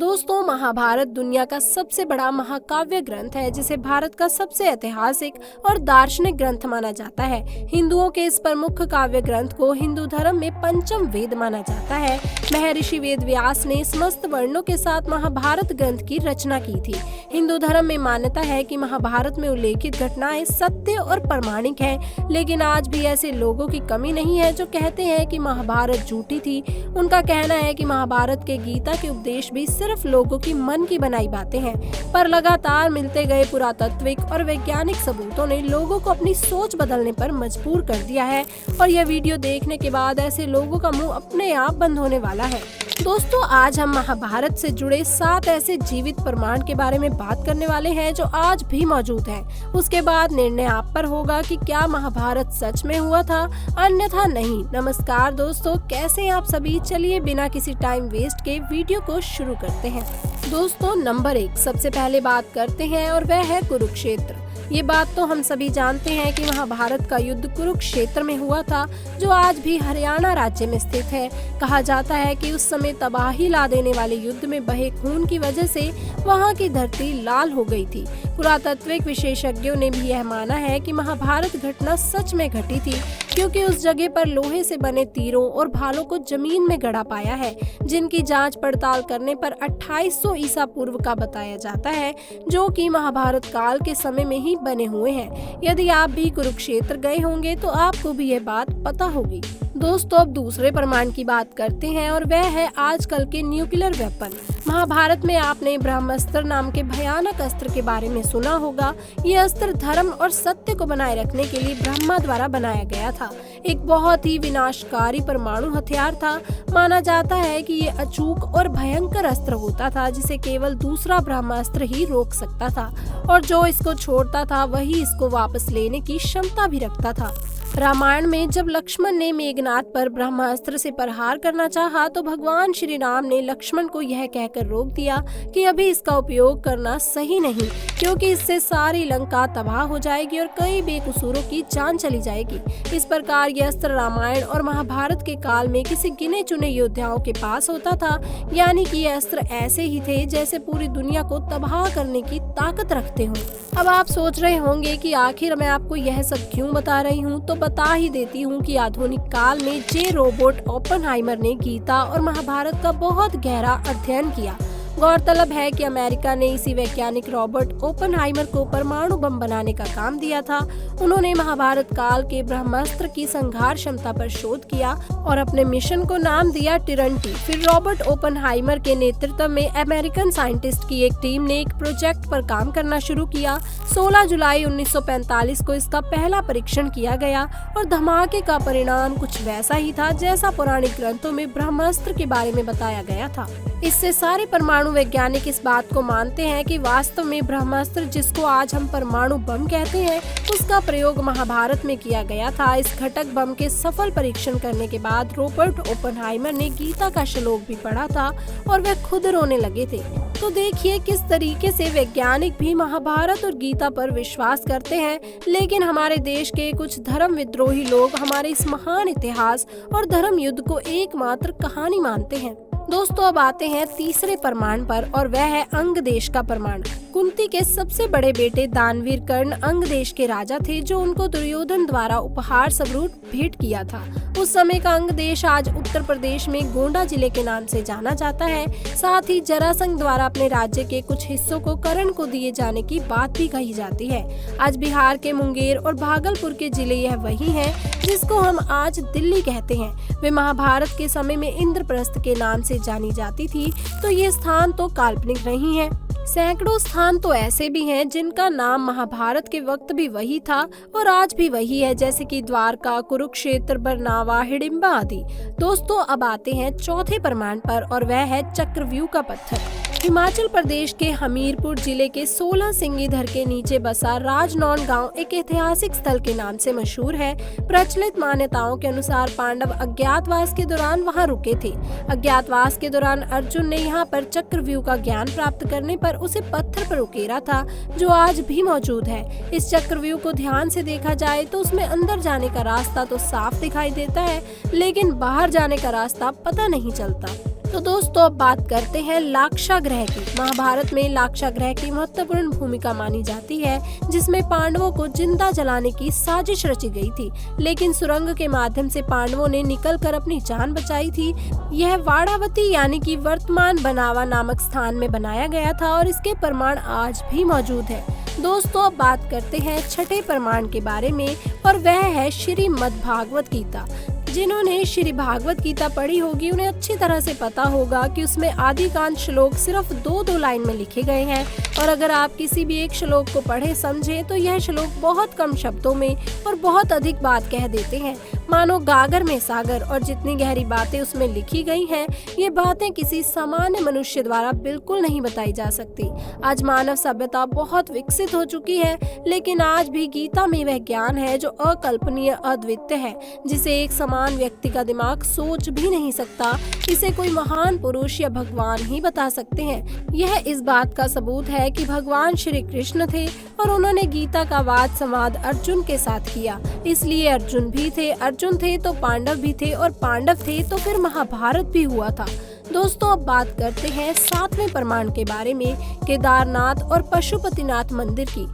दोस्तों, महाभारत दुनिया का सबसे बड़ा महाकाव्य ग्रंथ है जिसे भारत का सबसे ऐतिहासिक और दार्शनिक ग्रंथ माना जाता है। हिंदुओं के इस प्रमुख काव्य ग्रंथ को हिंदू धर्म में पंचम वेद माना जाता है। महर्षि वेद व्यास ने समस्त वर्णों के साथ महाभारत ग्रंथ की रचना की थी। हिंदू धर्म में मान्यता है कि महाभारत में उल्लेखित घटनाएं सत्य और प्रामाणिक हैं, लेकिन आज भी ऐसे लोगों की कमी नहीं है जो कहते हैं कि महाभारत झूठी थी। उनका कहना है कि महाभारत के गीता के उपदेश भी सिर्फ लोगों की मन की बनाई बातें हैं, पर लगातार मिलते गए पुरातात्विक और वैज्ञानिक सबूतों ने लोगों को अपनी सोच बदलने पर मजबूर कर दिया है और यह वीडियो देखने के बाद ऐसे लोगों का मुंह अपने आप बंद होने वाला है। दोस्तों, आज हम महाभारत से जुड़े 7 ऐसे जीवित प्रमाण के बारे में बात करने वाले हैं जो आज भी मौजूद हैं। उसके बाद निर्णय आप पर होगा कि क्या महाभारत सच में हुआ था, अन्यथा नहीं। नमस्कार दोस्तों, कैसे हैं आप सभी। चलिए बिना किसी टाइम वेस्ट के वीडियो को शुरू करते हैं। दोस्तों, नंबर 1 सबसे पहले बात करते हैं और वह है कुरुक्षेत्र। ये बात तो हम सभी जानते हैं कि महाभारत का युद्ध कुरुक्षेत्र में हुआ था, जो आज भी हरियाणा राज्य में स्थित है। कहा जाता है कि उस समय तबाही ला देने वाले युद्ध में बहे खून की वजह से वहां की धरती लाल हो गई थी। पुरातात्विक विशेषज्ञों ने भी यह माना है कि महाभारत घटना सच में घटी थी, क्योंकि उस जगह पर लोहे से बने तीरों और भालों को जमीन में गड़ा पाया है, जिनकी जांच पड़ताल करने पर 2800 ईसा पूर्व का बताया जाता है, जो कि महाभारत काल के समय में ही बने हुए हैं। यदि आप भी कुरुक्षेत्र गए होंगे तो आपको भी यह बात पता होगी। दोस्तों, अब दूसरे प्रमाण की बात करते हैं और वह है आजकल के न्यूक्लियर वेपन। महाभारत में आपने ब्रह्मास्त्र नाम के भयानक अस्त्र के बारे में सुना होगा। ये अस्त्र धर्म और सत्य को बनाए रखने के लिए ब्रह्मा द्वारा बनाया गया था। एक बहुत ही विनाशकारी परमाणु हथियार था। माना जाता है कि ये अचूक और भयंकर अस्त्र होता था जिसे केवल दूसरा ब्रह्मास्त्र ही रोक सकता था, और जो इसको छोड़ता था वही इसको वापस लेने की क्षमता भी रखता था। रामायण में जब लक्ष्मण ने मेघनाद पर ब्रह्मास्त्र से प्रहार करना चाहा तो भगवान श्री राम ने लक्ष्मण को यह कहकर रोक दिया कि अभी इसका उपयोग करना सही नहीं, क्योंकि इससे सारी लंका तबाह हो जाएगी और कई बेकसूरों की जान चली जाएगी। इस प्रकार यह अस्त्र रामायण और महाभारत के काल में किसी गिने चुने योद्धाओं के पास होता था, यानी कि ये अस्त्र ऐसे ही थे जैसे पूरी दुनिया को तबाह करने की ताकत रखते हों। अब आप सोच रहे होंगे कि आखिर मैं आपको यह सब क्यों बता रही हूँ, तो बता ही देती हूँ कि आधुनिक काल में जे रॉबर्ट ओपेनहाइमर ने गीता और महाभारत का बहुत गहरा अध्ययन किया। गौरतलब है कि अमेरिका ने इसी वैज्ञानिक रॉबर्ट ओपेनहाइमर को परमाणु बम बनाने का काम दिया था। उन्होंने महाभारत काल के ब्रह्मास्त्र की संघार क्षमता पर शोध किया और अपने मिशन को नाम दिया टिरंटी। फिर रॉबर्ट ओपेनहाइमर के नेतृत्व में अमेरिकन साइंटिस्ट की एक टीम ने एक प्रोजेक्ट पर काम करना शुरू किया। 16 जुलाई 1945 को इसका पहला परीक्षण किया गया और धमाके का परिणाम कुछ वैसा ही था जैसा पौराणिक ग्रंथों में ब्रह्मास्त्र के बारे में बताया गया था। इससे सारे परमाणु वैज्ञानिक इस बात को मानते हैं कि वास्तव में ब्रह्मास्त्र, जिसको आज हम परमाणु बम कहते हैं, उसका प्रयोग महाभारत में किया गया था। इस घटक बम के सफल परीक्षण करने के बाद रॉबर्ट ओपेनहाइमर ने गीता का श्लोक भी पढ़ा था और वह खुद रोने लगे थे। तो देखिए किस तरीके से वैज्ञानिक भी महाभारत और गीता पर विश्वास करते हैं, लेकिन हमारे देश के कुछ धर्म विद्रोही लोग हमारे इस महान इतिहास और धर्म युद्ध को एकमात्र कहानी मानते हैं। दोस्तों, अब आते हैं तीसरे प्रमाण पर और वह है अंग देश का प्रमाण। कुंती के सबसे बड़े बेटे दानवीर कर्ण अंग देश के राजा थे, जो उनको दुर्योधन द्वारा उपहार स्वरूप भेंट किया था। उस समय का अंग देश आज उत्तर प्रदेश में गोंडा जिले के नाम से जाना जाता है। साथ ही जरासंध द्वारा अपने राज्य के कुछ हिस्सों को कर्ण को दिए जाने की बात भी कही जाती है। आज बिहार के मुंगेर और भागलपुर के जिले यह वही है जिसको हम आज दिल्ली कहते हैं। वे महाभारत के समय में इंद्रप्रस्थ के नाम से जानी जाती थी, तो ये स्थान तो काल्पनिक नहीं है। सैकड़ों स्थान तो ऐसे भी हैं जिनका नाम महाभारत के वक्त भी वही था और आज भी वही है, जैसे कि द्वारका, कुरुक्षेत्र, बरनावा, हिडिंबा आदि। दोस्तों, अब आते हैं चौथे प्रमाण पर और वह है चक्रव्यूह का पत्थर। हिमाचल प्रदेश के हमीरपुर जिले के 16 सिंगीधर के नीचे बसा राजनौन गांव एक ऐतिहासिक स्थल के नाम से मशहूर है। प्रचलित मान्यताओं के अनुसार पांडव अज्ञातवास के दौरान वहां रुके थे। अज्ञातवास के दौरान अर्जुन ने यहां पर चक्रव्यूह का ज्ञान प्राप्त करने पर उसे पत्थर पर उकेरा था, जो आज भी मौजूद है। इस चक्रव्यूह को ध्यान से देखा जाए तो उसमें अंदर जाने का रास्ता तो साफ दिखाई देता है, लेकिन बाहर जाने का रास्ता पता नहीं चलता। तो दोस्तों अब बात करते हैं लाक्षागृह की। महाभारत में लाक्षागृह की महत्वपूर्ण भूमिका मानी जाती है, जिसमें पांडवों को जिंदा जलाने की साजिश रची गई थी, लेकिन सुरंग के माध्यम से पांडवों ने निकलकर अपनी जान बचाई थी। यह वाड़ावती यानी कि वर्तमान बनावा नामक स्थान में बनाया गया था और इसके प्रमाण आज भी मौजूद है। दोस्तों अब बात करते हैं छठे प्रमाण के बारे में और वह है श्रीमद्भागवत गीता। जिन्होंने श्री भागवत गीता पढ़ी होगी उन्हें अच्छी तरह से पता होगा कि उसमें आदिकांत श्लोक सिर्फ दो लाइन में लिखे गए हैं और अगर आप किसी भी एक श्लोक को पढ़े समझे तो यह श्लोक बहुत कम शब्दों में और बहुत अधिक बात कह देते हैं, मानो गागर में सागर। और जितनी गहरी बातें उसमें लिखी गई हैं, ये बातें किसी सामान्य मनुष्य द्वारा बिल्कुल नहीं बताई जा सकती। आज मानव सभ्यता बहुत विकसित हो चुकी है, लेकिन आज भी गीता में वह ज्ञान है जो अकल्पनीय, अद्वितीय है, जिसे एक समान व्यक्ति का दिमाग सोच भी नहीं सकता। इसे कोई महान पुरुष या भगवान ही बता सकते हैं। यह इस बात का सबूत है कि भगवान श्री कृष्ण थे और उन्होंने गीता का वाद संवाद अर्जुन के साथ किया, इसलिए अर्जुन भी थे। अर्जुन थे तो पांडव भी थे और पांडव थे तो फिर महाभारत भी हुआ था। दोस्तों अब बात करते हैं सातवें प्रमाण के बारे में, केदारनाथ और पशुपतिनाथ मंदिर की।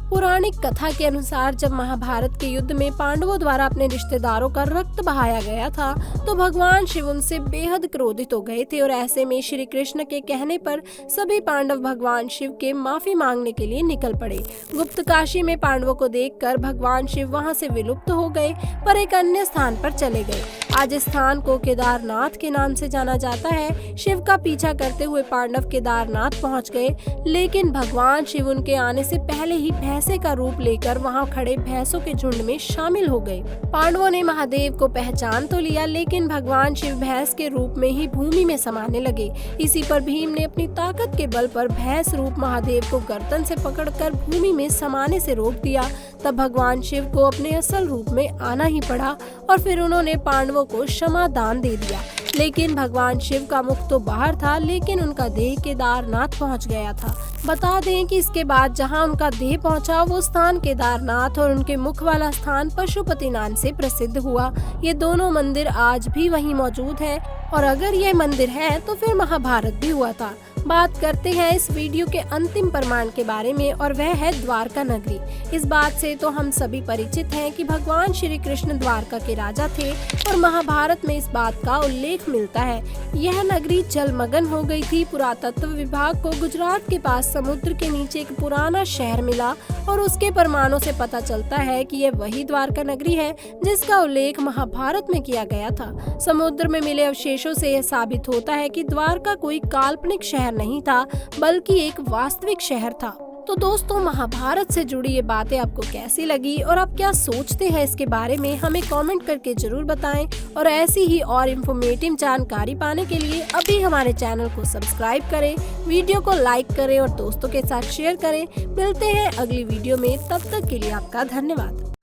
पौराणिक कथा के अनुसार जब महाभारत के युद्ध में पांडवों द्वारा अपने रिश्तेदारों का रक्त बहाया गया था तो भगवान शिव उनसे बेहद क्रोधित हो गए थे और ऐसे में श्री कृष्ण के कहने पर सभी पांडव भगवान शिव के माफी मांगने के लिए निकल पड़े। गुप्त काशी में पांडवों को देखकर भगवान शिव वहां से विलुप्त हो गए पर एक अन्य स्थान पर चले गए। आज इस स्थान को केदारनाथ के नाम से जाना जाता है। शिव का पीछा करते हुए पांडव केदारनाथ पहुंच गए, लेकिन भगवान शिव उनके आने से पहले ही भैंसे का रूप लेकर वहां खड़े भैंसों के झुंड में शामिल हो गए। पांडवों ने महादेव को पहचान तो लिया, लेकिन भगवान शिव भैंस के रूप में ही भूमि में समाने लगे। इसी पर भीम ने अपनी ताकत के बल पर भैंस रूप महादेव को गर्दन से पकड़कर भूमि में समाने से रोक दिया। तब भगवान शिव को अपने असल रूप में आना ही पड़ा और फिर उन्होंने पांडवों को क्षमा दान दे दिया। लेकिन भगवान शिव का मुख तो बाहर था, लेकिन उनका देह केदारनाथ पहुंच गया था। बता दें कि इसके बाद जहां उनका देह पहुंचा वो स्थान केदारनाथ और उनके मुख वाला स्थान पशुपतिनाथ से प्रसिद्ध हुआ। ये दोनों मंदिर आज भी वहीं मौजूद हैं और अगर ये मंदिर है तो फिर महाभारत भी हुआ था। बात करते हैं इस वीडियो के अंतिम प्रमाण के बारे में और वह है द्वारका नगरी। इस बात से तो हम सभी परिचित हैं कि भगवान श्री कृष्ण द्वारका के राजा थे और महाभारत में इस बात का उल्लेख मिलता है। यह नगरी जलमग्न हो गई थी। पुरातत्व विभाग को गुजरात के पास समुद्र के नीचे एक पुराना शहर मिला और उसके प्रमाणों से पता चलता है कि यह वही द्वारका नगरी है जिसका उल्लेख महाभारत में किया गया था। समुद्र में मिले अवशेषों से यह साबित होता है कि द्वारका कोई काल्पनिक शहर नहीं था, बल्कि एक वास्तविक शहर था। तो दोस्तों महाभारत से जुड़ी ये बातें आपको कैसी लगी और आप क्या सोचते हैं इसके बारे में हमें कमेंट करके जरूर बताएं और ऐसी ही और इन्फॉर्मेटिव जानकारी पाने के लिए अभी हमारे चैनल को सब्सक्राइब करें, वीडियो को लाइक करें और दोस्तों के साथ शेयर करें। मिलते हैं अगली वीडियो में, तब तक के लिए आपका धन्यवाद।